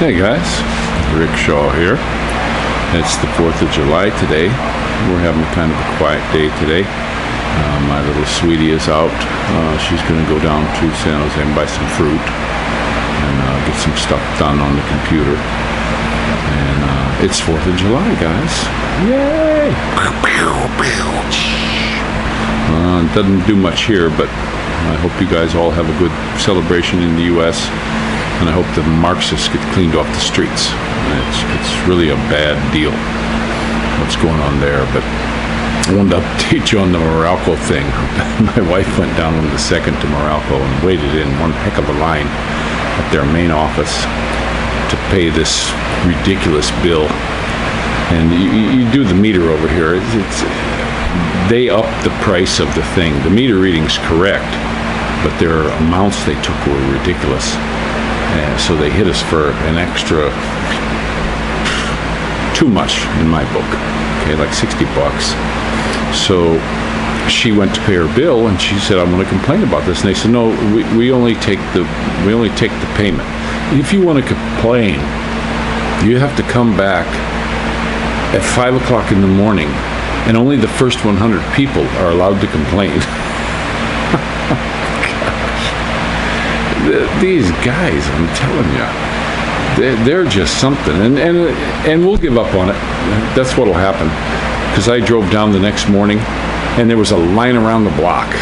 Hey guys, Rick Shaw here. It's the 4th of July today. We're having kind of a quiet day today. My little sweetie is out. She's going to go down to San Jose and buy some fruit and get some stuff done on the computer. And it's 4th of July, guys. Yay! It doesn't do much here, but I hope you guys all have a good celebration in the U.S., and I hope the Marxists get cleaned off the streets. It's really a bad deal what's going on there. But I wanted to update you on the Meralco thing. My wife went down on the 2nd to Meralco and waited in one heck of a line at their main office to pay this ridiculous bill. And you do the meter over here. They upped the price of the thing. The meter reading's correct, but their amounts they took were ridiculous. And so they hit us for an extra, too much in my book, okay, like $60. So she went to pay her bill and she said, "I'm going to complain about this." And they said, "No, we only take the payment. If you want to complain, you have to come back at 5 o'clock in the morning, and only the first 100 people are allowed to complain." These guys, I'm telling you, they're just something, and we'll give up on it. That's what'll happen, because I drove down the next morning and there was a line around the block,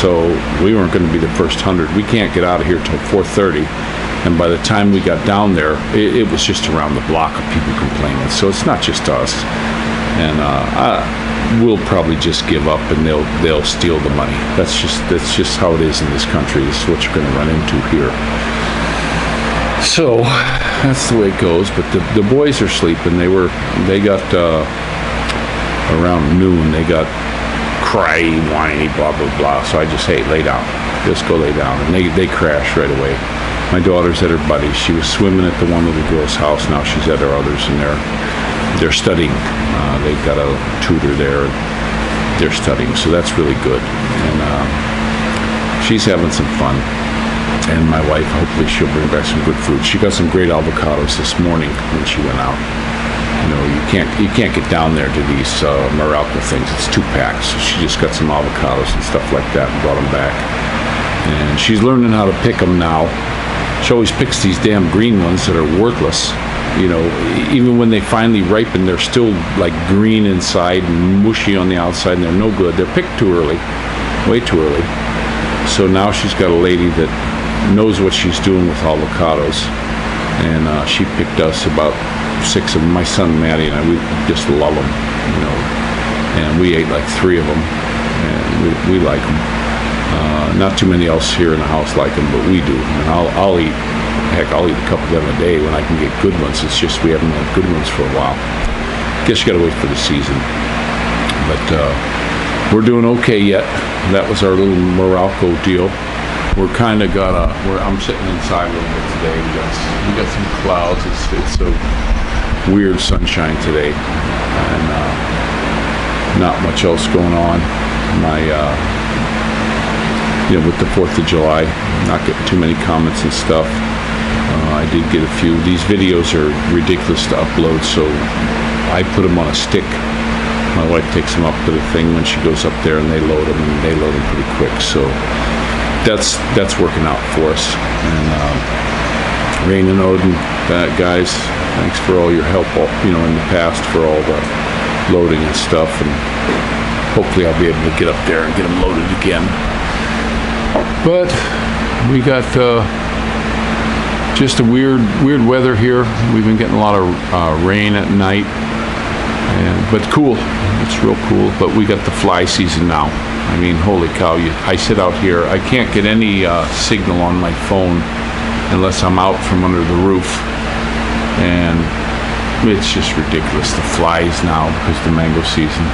so we weren't going to be the first 100. We can't get out of here till 4:30, and by the time we got down there, it was just around the block of people complaining. So it's not just us, and we'll probably just give up, and they'll steal the money. That's just how it is in this country. This is what you're going to run into here. So that's the way it goes. But the boys are sleeping. They got around noon. They got cry, whiny, blah blah blah. So I just, hey, lay down. Just go lay down. And they crashed right away. My daughter's at her buddy's. She was swimming at the one little girl's house. Now she's at her others, and they're studying. They've got a tutor there. They're studying, so that's really good. And she's having some fun. And my wife, hopefully she'll bring back some good fruit. She got some great avocados this morning when she went out. You know, you can't get down there to these Meralco things. It's too packed. So she just got some avocados and stuff like that and brought them back. And she's learning how to pick them now. She always picks these damn green ones that are worthless. You know, even when they finally ripen, they're still like green inside and mushy on the outside, and they're no good. They're picked too early, way too early. So now she's got a lady that knows what she's doing with avocados, and she picked us about 6 of them. My son Maddie and I, we just love them, you know, and we ate like 3 of them, and we like them. Not too many else here in the house like them, but we do. And I'll eat. Heck, I'll eat a couple of them a day when I can get good ones. It's just we haven't had good ones for a while. Guess you got to wait for the season. But we're doing okay yet. That was our little Meralco deal. We're kind of I'm sitting inside a little bit today. We got some clouds. It's a weird sunshine today, and not much else going on. With the 4th of July, not getting too many comments and stuff. I did get a few. These videos are ridiculous to upload, so I put them on a stick. My wife takes them up to the thing when she goes up there, and they load them, and they load them pretty quick. So that's working out for us. And Rain and Odin, guys, thanks for all your help, in the past for all the loading and stuff, and hopefully I'll be able to get up there and get them loaded again. But we got just a weird weather here. We've been getting a lot of rain at night, but cool. It's real cool. But we got the fly season now. I mean, holy cow! I sit out here. I can't get any signal on my phone unless I'm out from under the roof, and it's just ridiculous. The flies now because the mango season.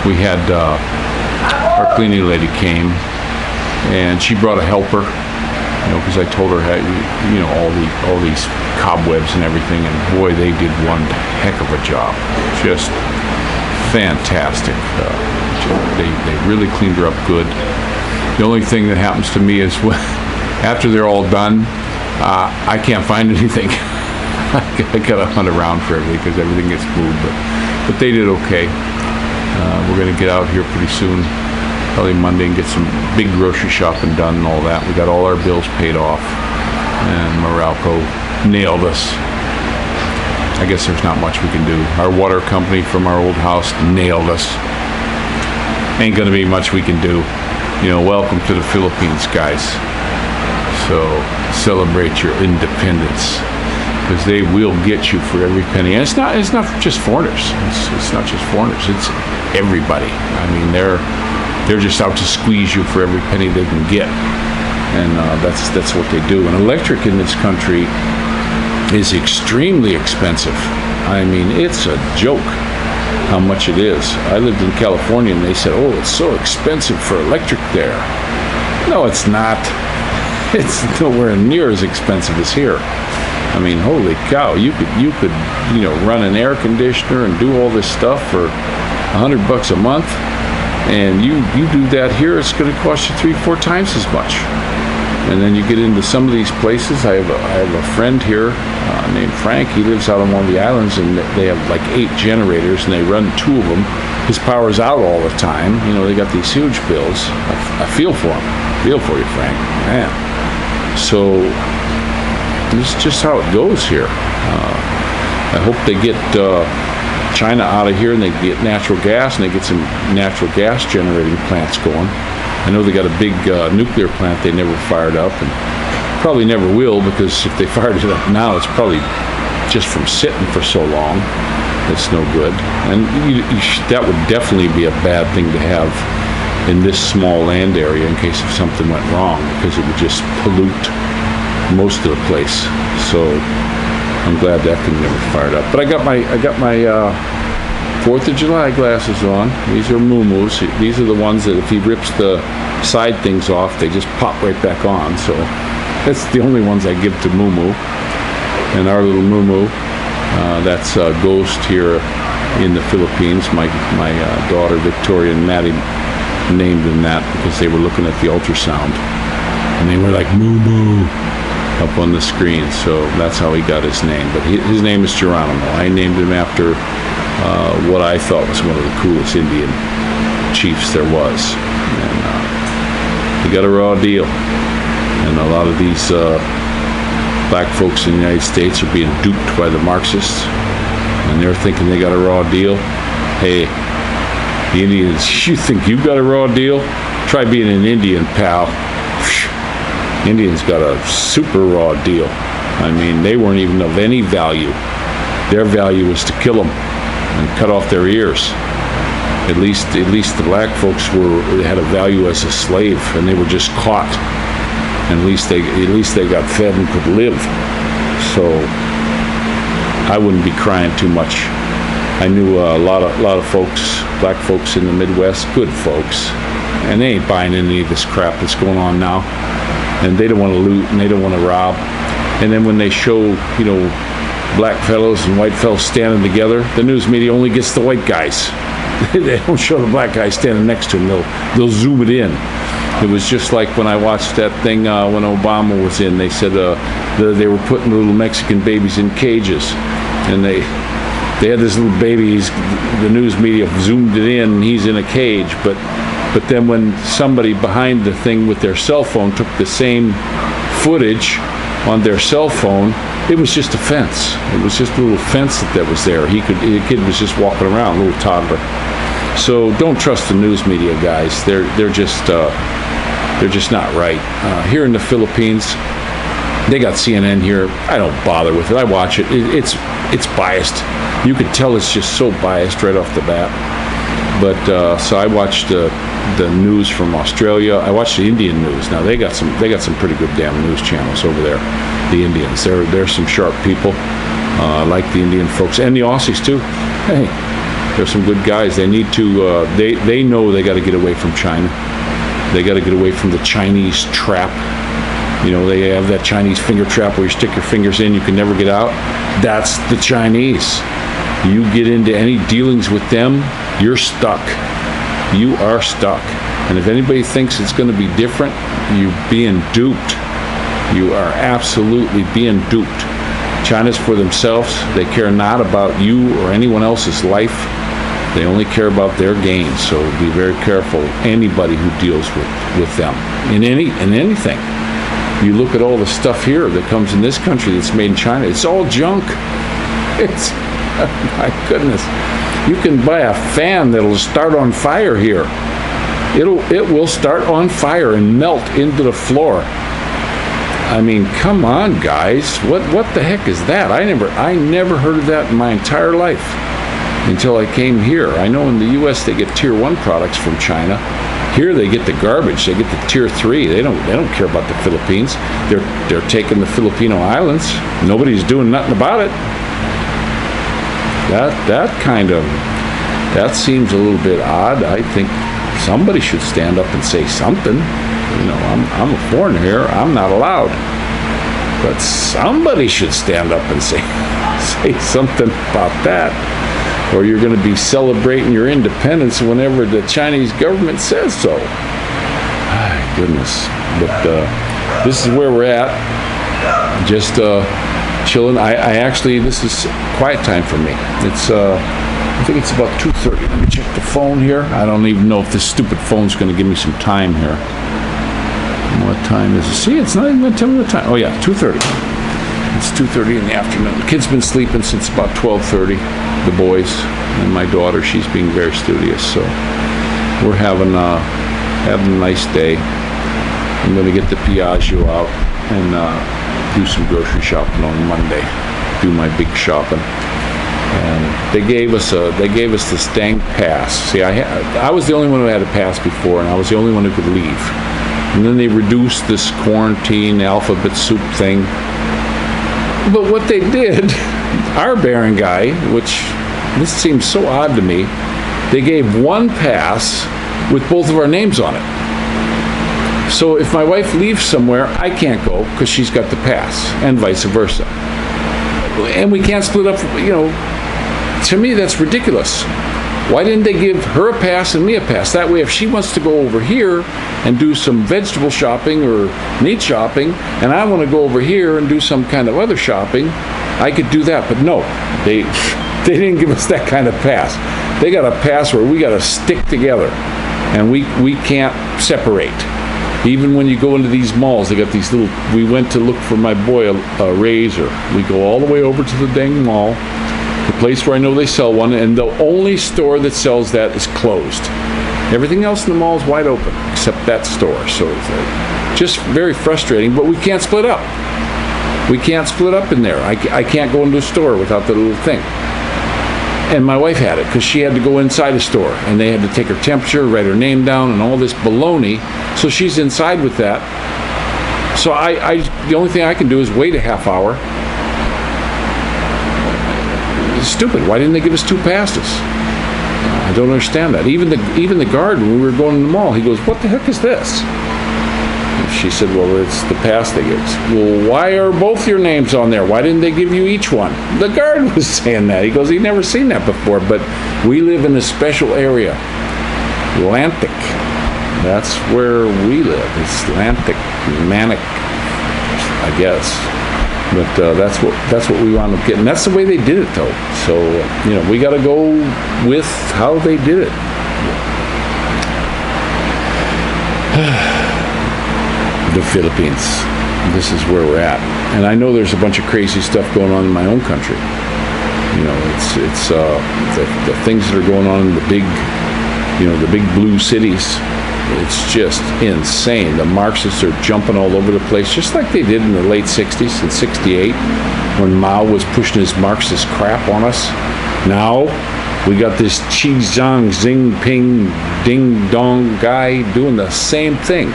We had our cleaning lady came. And she brought a helper, because I told her, all these cobwebs and everything, and boy, they did one heck of a job. Just fantastic. They really cleaned her up good. The only thing that happens to me is after they're all done, I can't find anything. I got to hunt around for everything because everything gets moved, but they did okay. We're going to get out here pretty soon, probably Monday, and get some big grocery shopping done and all that. We got all our bills paid off, and Meralco nailed us. I guess there's not much we can do. Our water company from our old house nailed us. Ain't going to be much we can do. Welcome to the Philippines, guys. So celebrate your independence, because they will get you for every penny. And it's not just foreigners. It's not just foreigners. It's everybody. I mean, they're just out to squeeze you for every penny they can get, and that's what they do. And electric in this country is extremely expensive. I mean, it's a joke how much it is. I lived in California, and they said, "Oh, it's so expensive for electric there." No, it's not. It's nowhere near as expensive as here. I mean, holy cow! You could run an air conditioner and do all this stuff for $100 a month, and you do that here, it's going to cost you 3-4 times as much. And then you get into some of these places. I have a friend here named Frank. He lives out on one of the islands, and they have like 8 generators, and they run 2 of them. His power's out all the time. They got these huge bills. I feel for him. Feel for you, Frank. Man. So this is just how it goes here. I hope they get China out of here, and they get natural gas, and they get some natural gas generating plants going. I know they got a big nuclear plant they never fired up, and probably never will, because if they fired it up now, it's probably just from sitting for so long. It's no good. And that would definitely be a bad thing to have in this small land area in case if something went wrong, because it would just pollute most of the place. So I'm glad that thing never fired up. But I got my 4th of July glasses on. These are Moo-Moos. These are the ones that if he rips the side things off, they just pop right back on. So that's the only ones I give to Moo-Moo. And our little Moo-Moo, that's Ghost here in the Philippines. My daughter Victoria and Maddie named him that because they were looking at the ultrasound, and they were like Moo-Moo up on the screen. So that's how he got his name. But his name is Geronimo. I named him after what I thought was one of the coolest Indian chiefs there was. And he got a raw deal. And a lot of these black folks in the United States are being duped by the Marxists, and they're thinking they got a raw deal. Hey, the Indians, you think you got a raw deal? Try being an Indian, pal. Indians got a super raw deal. I mean, they weren't even of any value. Their value was to kill them and cut off their ears. At least the black folks had a value as a slave, and they were just caught. And at least they got fed and could live. So I wouldn't be crying too much. I knew a lot of folks, black folks in the Midwest, good folks, and they ain't buying any of this crap that's going on now. And they don't want to loot, and they don't want to rob. And then when they show, black fellows and white fellows standing together, the news media only gets the white guys. They don't show the black guy standing next to him. They'll zoom it in. It was just like when I watched that thing when Obama was in. They said they were putting little Mexican babies in cages, and they had this little baby. The news media zoomed it in, and he's in a cage. But then when somebody behind the thing with their cell phone took the same footage on their cell phone, it was just a fence. It was just a little fence that was there. The kid was just walking around, a little toddler. So don't trust the news media, guys. They're just not right. Here in the Philippines, they got CNN here. I don't bother with it. I watch it. It's biased. You could tell it's just so biased right off the bat. But so I watched the news from Australia. I watched the Indian news. Now they got some pretty good damn news channels over there. The Indians, they're some sharp people. I like the Indian folks and the Aussies too. Hey, they're some good guys. They need to. They know they got to get away from China. They got to get away from the Chinese trap. They have that Chinese finger trap where you stick your fingers in, you can never get out. That's the Chinese. You get into any dealings with them, you're stuck. You are stuck. And if anybody thinks it's going to be different, you're being duped. You are absolutely being duped. China's for themselves. They care not about you or anyone else's life. They only care about their gains. So be very careful, anybody who deals with them in anything. You look at all the stuff here that comes in this country that's made in China, it's all junk. It's, oh my goodness. You can buy a fan that'll start on fire here. It will start on fire and melt into the floor. I mean, come on, guys. What the heck is that? I never heard of that in my entire life until I came here. I know in the U.S. they get Tier 1 products from China. Here they get the garbage. They get the Tier 3. They don't care about the Philippines. They're taking the Filipino islands. Nobody's doing nothing about it. That seems a little bit odd. I think somebody should stand up and say something. You know, I'm a foreigner here. I'm not allowed. But somebody should stand up and say something about that. Or you're going to be celebrating your independence whenever the Chinese government says so. My goodness. But this is where we're at. Just chilling. I actually, this is quiet time for me. It's I think it's about 2:30. Let me check the phone here. I don't even know if this stupid phone's going to give me some time here. What time is it? See, it's not even going to tell me the time. Oh yeah, 2:30. It's 2:30 in the afternoon. The kid's been sleeping since about 12:30. The boys and my daughter, she's being very studious. So we're having a nice day. I'm going to get the Piaggio out and do some grocery shopping on Monday. Do my big shopping. And they gave us this dang pass. See, I was the only one who had a pass before, and I was the only one who could leave. And then they reduced this quarantine alphabet soup thing. But what they did, our Baron guy, which this seems so odd to me, they gave one pass with both of our names on it. So if my wife leaves somewhere, I can't go because she's got the pass, and vice versa. And we can't split up, you know. To me, that's ridiculous. Why didn't they give her a pass and me a pass? That way, if she wants to go over here and do some vegetable shopping or meat shopping, and I want to go over here and do some kind of other shopping, I could do that. But no, they didn't give us that kind of pass. They got a pass where we got to stick together, and we can't separate. Even when you go into these malls, they got these little. We went to look for my boy a razor. We go all the way over to the dang mall. The place where I know they sell one, and the only store that sells that is closed. Everything else in the mall is wide open, except that store. So it's just very frustrating, but we can't split up. We can't split up in there. I can't go into a store without the little thing. And my wife had it, because she had to go inside a store, and they had to take her temperature, write her name down, and all this baloney. So she's inside with that. So the only thing I can do is wait a half hour. It's stupid. Why didn't they give us two passes? I don't understand that. Even the guard, when we were going to the mall, he goes, "What the heck is this?" And she said, "Well, it's the pass they give us." "Well, why are both your names on there? Why didn't they give you each one?" The guard was saying that. He goes, he'd never seen that before, but we live in a special area. Atlantic. That's where we live. It's Atlantic, Manic, I guess. But that's what we wound up getting. That's the way they did it, though. So, you know, we got to go with how they did it. The Philippines. This is where we're at. And I know there's a bunch of crazy stuff going on in my own country. You know, it's the things that are going on in the big blue cities. It's just insane. The Marxists are jumping all over the place, just like they did in the late 60s and 68, when Mao was pushing his Marxist crap on us. Now, we got this Xi Jinping ding dong guy doing the same thing.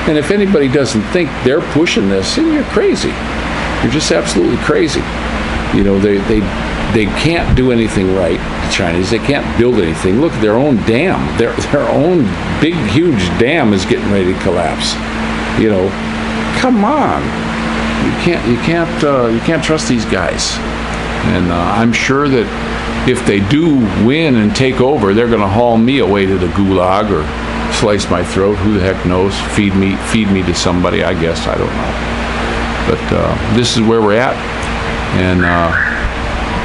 And if anybody doesn't think they're pushing this, then you're crazy. You're just absolutely crazy. You know, they can't do anything right, the Chinese. They can't build anything. Look, their own dam, their own big, huge dam is getting ready to collapse. You know, come on. You can't trust these guys. And I'm sure that if they do win and take over, they're going to haul me away to the gulag or slice my throat. Who the heck knows? Feed me to somebody, I guess. I don't know. But this is where we're at. And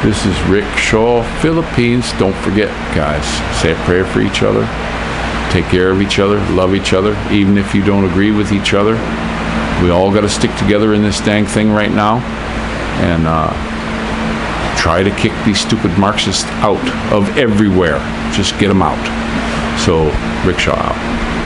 this is Rick Shaw, Philippines. Don't forget, guys, say a prayer for each other. Take care of each other. Love each other, even if you don't agree with each other. We all got to stick together in this dang thing right now. And try to kick these stupid Marxists out of everywhere. Just get them out. So, Rick Shaw out.